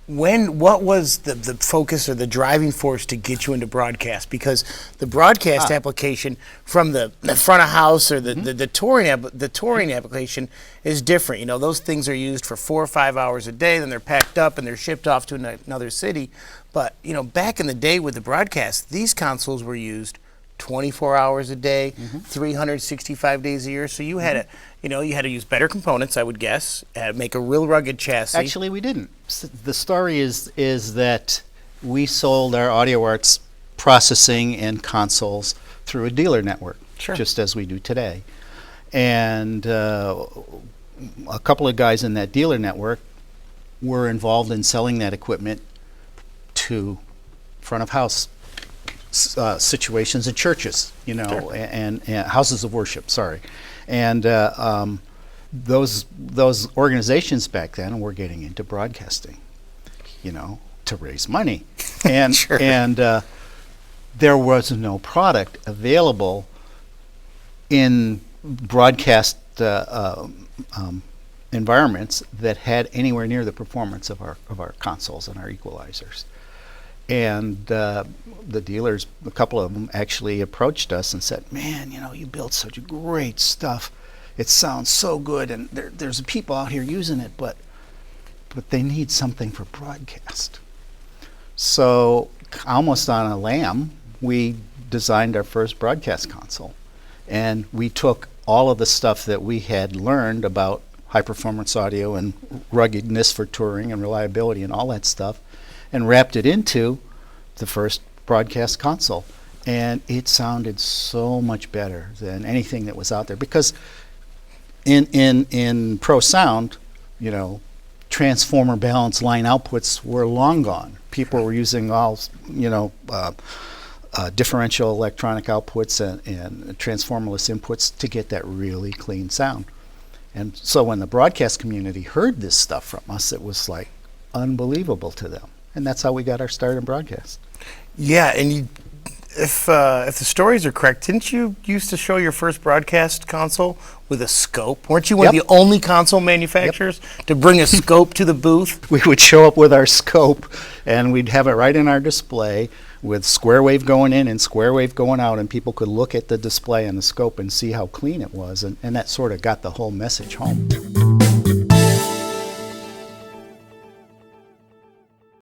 what was the focus or the driving force to get you into broadcast? Because the broadcast application from the front of house or the touring application is different. You know, those things are used for 4 or 5 hours a day, then they're packed up and they're shipped off to another city. But, you know, back in the day with the broadcast, these consoles were used 24 hours a day, 365 days a year. So you had to use better components, I would guess, make a real rugged chassis. Actually, we didn't. The story is that we sold our Audioarts processing and consoles through a dealer network, just as we do today. And a couple of guys in that dealer network were involved in selling that equipment to front of house situations in churches, you know, and houses of worship. And those organizations back then were getting into broadcasting, you know, to raise money, and there was no product available in broadcast environments that had anywhere near the performance of our consoles and our equalizers. And the dealers, a couple of them, actually approached us and said, "Man, you know, you build such great stuff. It sounds so good, and there's people out here using it, but they need something for broadcast." So, almost on a lamb, we designed our first broadcast console, and we took all of the stuff that we had learned about high performance audio and ruggedness for touring and reliability and all that stuff, and wrapped it into the first broadcast console. And it sounded so much better than anything that was out there, because in pro sound, you know, transformer balance line outputs were long gone. People were using all, you know, differential electronic outputs and transformerless inputs to get that really clean sound. And so when the broadcast community heard this stuff from us, it was like unbelievable to them. And that's how we got our start in broadcast. Yeah, and if the stories are correct, didn't you used to show your first broadcast console with a scope? Weren't you one of the only console manufacturers to bring a scope to the booth? We would show up with our scope, and we'd have it right in our display with square wave going in and square wave going out, and people could look at the display and the scope and see how clean it was, and that sort of got the whole message home.